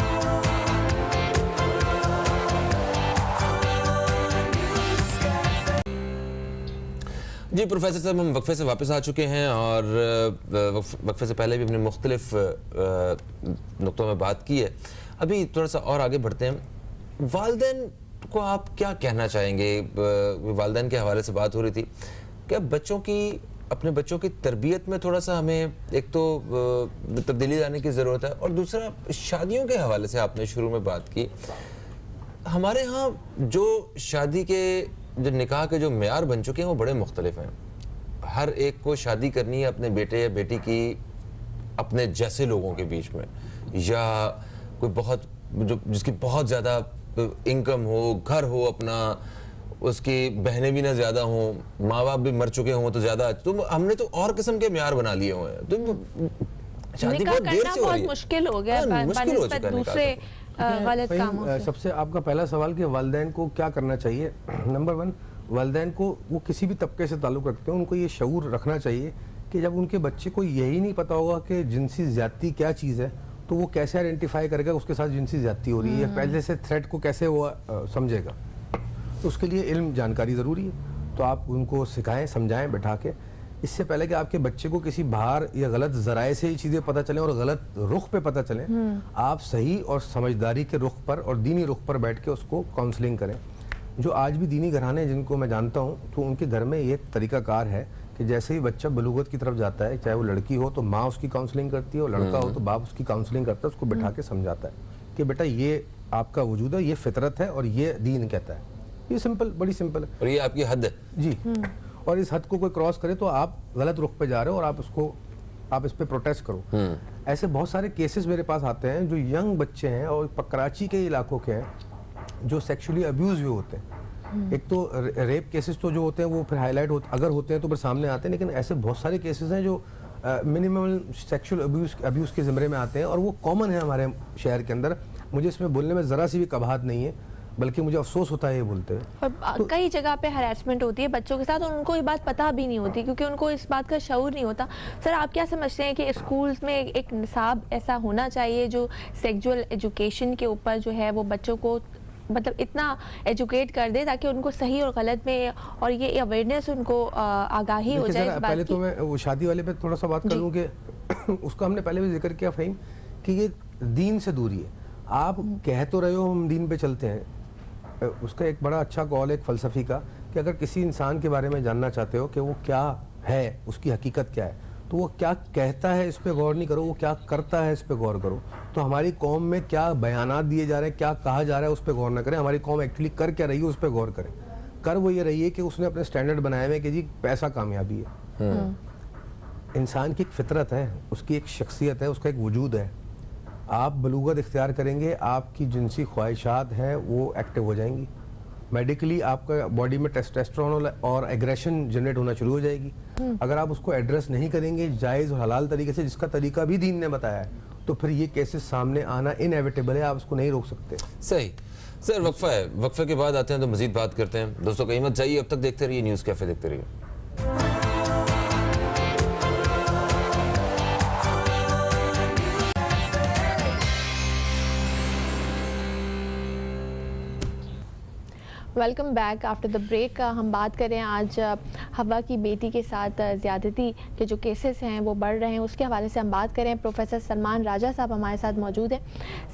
जी प्रोफेसर साहब, हम वक्फे से वापस आ चुके हैं और वक्फे से पहले भी हमने मुख्तलिफ नुक्तों में बात की है। अभी थोड़ा सा और आगे बढ़ते हैं। वालिदैन को आप क्या कहना चाहेंगे? वालिदैन के हवाले से बात हो रही थी, क्या बच्चों की अपने बच्चों की तरबियत में थोड़ा सा हमें एक तो तब्दीली लाने की ज़रूरत है, और दूसरा शादियों के हवाले से आपने शुरू में बात की। हमारे यहाँ जो शादी के जो निकाह के जो मेयार बन चुके हैं वो बड़े मुख्तलिफ हैं। हर एक को शादी करनी है अपने बेटे या बेटी की अपने जैसे लोगों के बीच में, या कोई बहुत जो जिसकी बहुत ज़्यादा इनकम हो, घर हो अपना, उसकी बहनें भी ना ज़्यादा हों, माँ बाप भी मर चुके हों तो ज़्यादा, तो हमने तो और किस्म के म्यार बना लिए हुए हैं। तो शादी बहुत देर से हो रही है, मुश्किल हो गया मुश्किल हो चुका है दूसरे गलत कामों से। सबसे आपका पहला सवाल कि वालिदैन को क्या करना चाहिए। नंबर 1, वालिदैन को, वो किसी भी तबके से ताल्लुक़ रखते हैं, उनको ये शऊर रखना चाहिए कि जब उनके बच्चे को यही नहीं पता होगा कि जिनसी ज़्यादती क्या चीज़ है, तो वो कैसे आइडेंटिफाई करेगा उसके साथ जिनसी ज़्यादती हो रही है, पहले से थ्रेट को कैसे वो समझेगा। तो उसके लिए इल्म जानकारी ज़रूरी है। तो आप उनको सिखाएं, समझाएं बैठा के, इससे पहले कि आपके बच्चे को किसी बाहर या गलत ज़राए से ये चीज़ें पता चलें और गलत रुख पे पता चलें, आप सही और समझदारी के रुख पर और दीनी रुख पर बैठ के उसको काउंसलिंग करें। जो आज भी दीनी घराने जिनको मैं जानता हूँ, तो उनके घर में ये तरीक़ाकार है कि जैसे ही बच्चा बलूगत की तरफ जाता है, चाहे वो लड़की हो तो माँ उसकी काउंसलिंग करती है, और लड़का हो तो बाप उसकी काउंसलिंग करता है, उसको बैठा के समझाता है कि बेटा ये आपका वजूद है, ये फितरत है और ये दीन कहता है। ये सिंपल, बड़ी सिंपल है, और ये आपकी हद है जी। और इस हद को कोई क्रॉस करे तो आप गलत रुख पे जा रहे हो और आप इस पे प्रोटेस्ट करो। ऐसे बहुत सारे केसेस मेरे पास आते हैं जो यंग बच्चे हैं और कराची के इलाकों के हैं जो सेक्सुअली अब्यूज हुए होते हैं। एक तो रेप केसेस तो जो होते हैं वो फिर हाईलाइट अगर होते हैं तो फिर सामने आते हैं, लेकिन ऐसे बहुत सारे केसेस हैं जो मिनिमल सेक्सुअल अब्यूज़ के ज़िम्मे में आते हैं, और वो कॉमन है हमारे शहर के अंदर। मुझे इसमें बोलने में ज़रा सी भी कबाहत नहीं है, बल्कि मुझे अफसोस होता है ये बोलते हुए। और कई जगह पे हरासमेंट होती है बच्चों के साथ और उनको ये बात पता भी नहीं होती, क्योंकि उनको इस बात का शऊर नहीं होता। सर, आप क्या समझते हैं कि स्कूल्स में एक निसाब ऐसा होना चाहिए जो सेक्सुअल एजुकेशन के ऊपर जो है वो बच्चों को मतलब इतना एजुकेट कर दे ताकि उनको सही और गलत में और ये अवेयरनेस उनको आगाही हो जाए इस बात पहले की। तो मैं वो शादी वाले पे थोड़ा सा बात कर लूँ कि उसका हमने पहले भी जिक्र किया फ़हीम कि ये दीन से दूरी है। आप कह तो रहे हो हम दीन पे चलते हैं, उसका एक बड़ा अच्छा कॉल है एक फ़लसफ़ी का कि अगर किसी इंसान के बारे में जानना चाहते हो कि वो क्या है, उसकी हकीकत क्या है, तो वो क्या कहता है इस पे गौर नहीं करो, वो क्या करता है इस पे गौर करो। तो हमारी कौम में क्या बयानात दिए जा रहे हैं, क्या कहा जा रहा है, उस पे गौर ना करें। हमारी कौम एक्चुअली कर क्या रही है उस पे गौर करें। कर वो ये रही है कि उसने अपने स्टैंडर्ड बनाए हुए कि जी पैसा कामयाबी है। इंसान की एक फितरत है, उसकी एक शख्सियत है, उसका एक वजूद है। आप बलूगत इख्तियार करेंगे, आपकी जिनसी ख्वाहिशात हैं वो एक्टिव हो जाएंगी, मेडिकली आपका बॉडी में टेस्टोस्टेरोन और एग्रेशन जनरेट होना शुरू हो जाएगी। अगर आप उसको एड्रेस नहीं करेंगे जायज़ और हलाल तरीके से, जिसका तरीका भी दीन ने बताया है, तो फिर ये केसेस सामने आना इनएविटेबल है, आप उसको नहीं रोक सकते। सही। सर, वक्फा है, वक्फे के बाद आते हैं तो मजीद बात करते हैं। दोस्तों कहीं मत जाइए, अब तक देखते रहिए न्यूज़ कैफे, देखते रहिए। Welcome back after the break. हम बात कर रहे हैं आज हवा की बेटी के साथ ज़्यादती के जो केसेस हैं वो बढ़ रहे हैं, उसके हवाले से हम बात कर रहे हैं। प्रोफेसर सलमान राजा साहब हमारे साथ मौजूद हैं।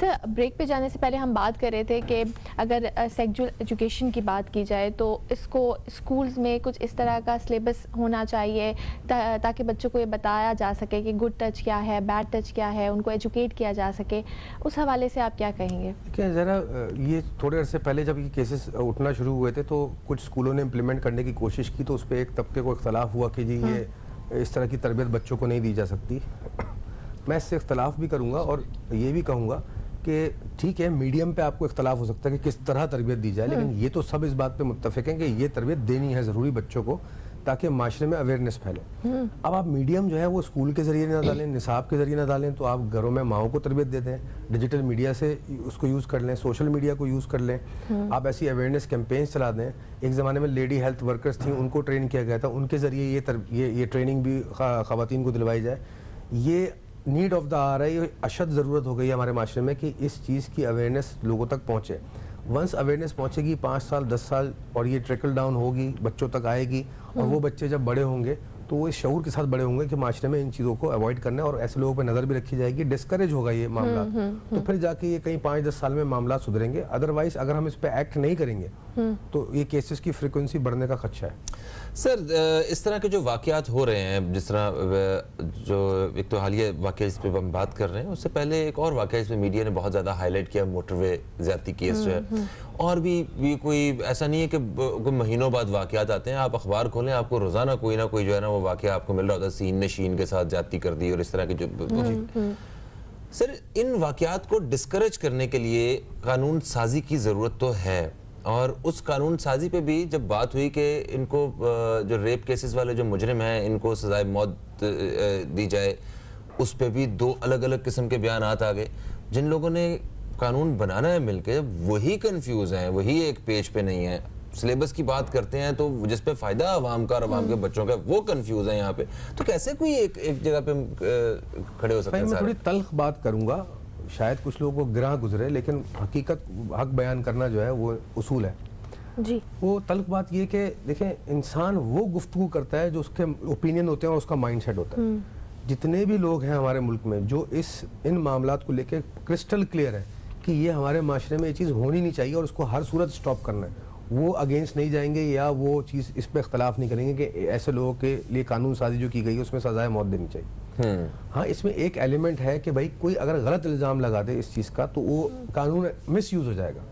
सर, ब्रेक पे जाने से पहले हम बात कर रहे थे कि अगर सेक्सुअल एजुकेशन की बात की जाए तो इसको स्कूल्स में कुछ इस तरह का सिलेबस होना चाहिए ताकि बच्चों को ये बताया जा सके कि गुड टच क्या है, बैड टच क्या है, उनको एजुकेट किया जा सके। उस हवाले से आप क्या कहेंगे? क्या ज़रा ये थोड़े अरसे पहले जब ये केसेस उठना शुरू हुए थे तो कुछ स्कूलों ने इम्प्लीमेंट करने की कोशिश की, तो उस पर एक तबके को इख्तलाफ हुआ कि जी ये इस तरह की तरबियत बच्चों को नहीं दी जा सकती। मैं इससे इख्तलाफ भी करूँगा और ये भी कहूँगा कि ठीक है, मीडियम पे आपको इख्तलाफ हो सकता है कि किस तरह तरबियत दी जाए, लेकिन ये तो सब इस बात पे मुत्तफिक हैं कि ये तरबियत देनी है ज़रूरी बच्चों को ताकि माशरे में अवेयरनेस फैले। अब आप मीडियम जो है वो स्कूल के ज़रिए ना डालें, निसाब के ज़रिए ना डालें, तो आप घरों में माओं को तरबियत दे दें, डिजिटल मीडिया से उसको यूज़ कर लें, सोशल मीडिया को यूज़ कर लें। आप ऐसी अवेयरनेस कैंपेन्स चला दें। एक ज़माने में लेडी हेल्थ वर्कर्स थी, उनको ट्रेन किया गया था, उनके ज़रिए ये ट्रेनिंग भी ख़वातीन को दिलवाई जाए। ये नीड ऑफ द आवर है, ये अशद ज़रूरत हो गई है हमारे माशरे में कि इस चीज़ की अवेयरनेस लोगों तक पहुँचे। वंस अवेयरनेस पहुँचेगी 5 साल 10 साल और ये ट्रिकल डाउन होगी, बच्चों तक आएगी, और वो बच्चे जब बड़े होंगे तो वो इस शऊर के साथ बड़े होंगे कि माशरे में इन चीज़ों को अवॉइड करना है और ऐसे लोगों पर नज़र भी रखी जाएगी, डिस्करेज होगा ये मामला। तो फिर जाके ये कहीं 5-10 साल में मामला सुधरेंगे। अदरवाइज अगर हम इस पर एक्ट नहीं करेंगे तो ये केसेस की फ्रिक्वेंसी बढ़ने का खदशा है। सर इस तरह के जो वाक़यात हो रहे हैं, जिस तरह जो एक तो हालिया वाक़या जिस पे हम बात कर रहे हैं, उससे पहले एक और वाक़या जिसमें मीडिया ने बहुत ज़्यादा हाईलाइट किया, मोटरवे ज़्यादती केस जो है, और भी कोई ऐसा नहीं है कि कोई महीनों बाद वाक़यात आते हैं। आप अखबार खोलें, आपको रोज़ाना कोई ना कोई जो है ना वो वाक़या आपको मिल रहा होता है, सीन ने शीन के साथ ज़्यादती कर दी और इस तरह के जो सर इन वाक़यात को डिस्करेज करने के लिए कानून साजी की ज़रूरत तो है, और उस कानून साजी पे भी जब बात हुई कि इनको जो रेप केसेस वाले जो मुजरिम हैं इनको सजाए मौत दी जाए, उस पे भी दो अलग अलग किस्म के बयानात आ गए। जिन लोगों ने कानून बनाना है मिलके वही कंफ्यूज हैं, वही एक पेज पे नहीं है। सिलेबस की बात करते हैं तो जिस पे फायदा आवाम का और आवाम के बच्चों का, वो कंफ्यूज है यहाँ पे। तो कैसे कोई एक जगह पे खड़े हो सकते हैं? मैं थोड़ी तल्ख बात करूंगा, शायद कुछ लोगों को गिराह गुजरे, लेकिन हकीकत हक बयान करना जो है वो उसूल है जी। वो तल्ख बात ये कि देखें, इंसान वो गुफ्तगू करता है जो उसके ओपिनियन होते हैं और उसका माइंडसेट होता है। जितने भी लोग हैं हमारे मुल्क में जो इन मामलात को लेकर क्रिस्टल क्लियर है कि ये हमारे माशरे में ये चीज़ होनी नहीं चाहिए और उसको हर सूरत स्टॉप करना है, वो अगेंस्ट नहीं जाएंगे या वो चीज़ इस पर इख्तलाफ नहीं करेंगे कि ऐसे लोगों के लिए कानून साजी जो की गई है उसमें सजाए मौत देनी चाहिए। हाँ, इसमें एक एलिमेंट है कि भाई कोई अगर गलत इल्ज़ाम लगा दे इस चीज़ का तो वो कानून मिस यूज़ हो जाएगा।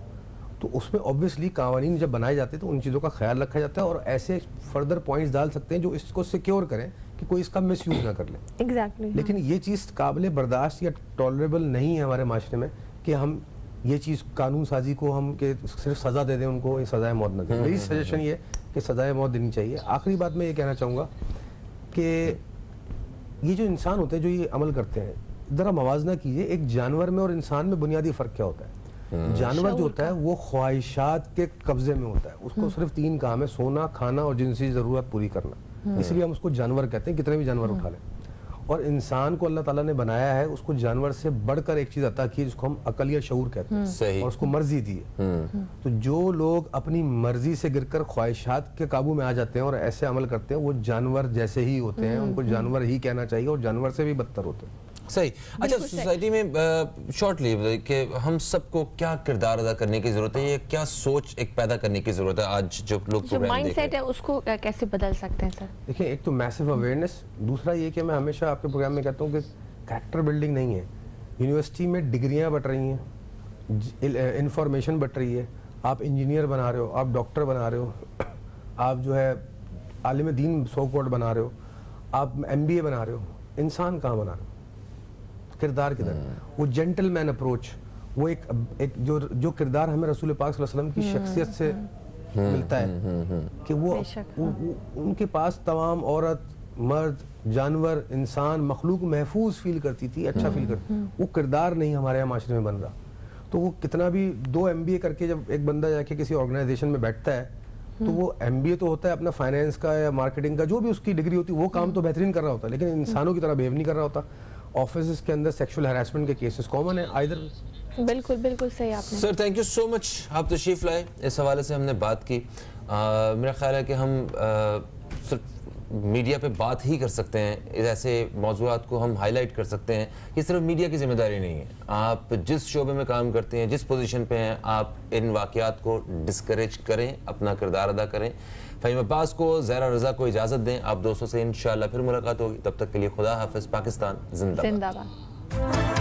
तो उसमें ऑब्वियसली कानून जब बनाए जाते हैं तो उन चीज़ों का ख्याल रखा जाता है और ऐसे फर्दर पॉइंट्स डाल सकते हैं जो इसको सिक्योर करें कि कोई इसका मिस यूज़ ना कर ले। एग्जैक्टली। लेकिन ये चीज़ काबिल बर्दाश्त या टॉलरेबल नहीं है हमारे माशरे में कि हम ये चीज़ कानून साजी को हम के सिर्फ सज़ा दे दें उनको, ये सज़ाए मौत न दें। मेरी सजेशन ये कि सज़ाए मौत देनी चाहिए। आखिरी बात मैं ये कहना चाहूँगा कि ये जो इंसान होते हैं जो ये अमल करते हैं, ज़रा मवाजना कीजिए एक जानवर में और इंसान में बुनियादी फ़र्क क्या होता है। जानवर जो होता है वो ख्वाहिशात के कब्जे में होता है, उसको सिर्फ 3 काम है, सोना, खाना और जिनसी ज़रूरत पूरी करना, इसलिए हम उसको जानवर कहते हैं, कितने भी जानवर उठा लें। और इंसान को अल्लाह ताला ने बनाया है, उसको जानवर से बढ़कर एक चीज़ अता की है जिसको हम अकल या शऊर कहते हैं, और उसको मर्जी दी है। तो जो लोग अपनी मर्जी से गिरकर ख्वाहिशात के काबू में आ जाते हैं और ऐसे अमल करते हैं वो जानवर जैसे ही होते हैं, उनको जानवर ही कहना चाहिए और जानवर से भी बदतर होते हैं। सही। अच्छा, सोसाइटी में शॉर्टली कि हम सबको क्या किरदार अदा करने की जरूरत है, ये क्या सोच एक पैदा करने की जरूरत है आज जो लोग जो माइंडसेट है उसको कैसे बदल सकते हैं सर? देखिए, एक तो मैसिव अवेयरनेस, दूसरा ये कि मैं हमेशा आपके प्रोग्राम में कहता हूँ कि कैरेक्टर बिल्डिंग नहीं है। यूनिवर्सिटी में डिग्रियाँ बट रही हैं, इंफॉर्मेशन बट रही है, आप इंजीनियर बना रहे हो, आप डॉक्टर बना रहे हो, आप जो है आलिम दीन सो कोड बना रहे हो, आप MBA बना रहे हो, इंसान कहाँ बना रहे हो? किरदार किधर? वो जेंटलमैन अप्रोच, वो एक जो किरदार हमें रसूल पाक सल्लल्लाहु अलैहि वसल्लम की शख्सियत से मिलता है कि वो उनके पास तमाम औरत, मर्द, जानवर, इंसान, मखलूक महफूज फील करती थी, अच्छा फील करती। वो किरदार नहीं हमारे यहाँ माशरे में बन रहा। तो वो कितना भी 2 MBA करके जब एक बंदा जाके किसी ऑर्गेनाइजेशन में बैठता है तो वो MBA तो होता है अपना फाइनेंस का या मार्केटिंग का, जो भी उसकी डिग्री होती है वो काम तो बेहतरीन कर रहा होता है, लेकिन इंसानों की तरह बिहेव नहीं कर रहा होता। ऑफिस के अंदर सेक्सुअल हैरेसमेंट के केसेस कॉमन है आइदर। बिल्कुल बिल्कुल सही आपने। Sir thank you so much, आप तशरीफ लाए, इस हवाले से हमने बात की। मेरा ख्याल है कि हम सिर्फ मीडिया पे बात ही कर सकते हैं, ऐसे मौज़ूआत को हम हाईलाइट कर सकते हैं। ये सिर्फ मीडिया की जिम्मेदारी नहीं है। आप जिस शोबे में काम करते हैं, जिस पोजीशन पे हैं, आप इन वाक़यात को डिस्करेज करें, अपना किरदार अदा करें। फ़हीम अब्बास को, ज़हरा रज़ा को इजाज़त दें। आप दोस्तों से इंशाअल्लाह फिर मुलाकात होगी, तब तक के लिए खुदा हाफ़िज़। पाकिस्तान जिंदाबाद।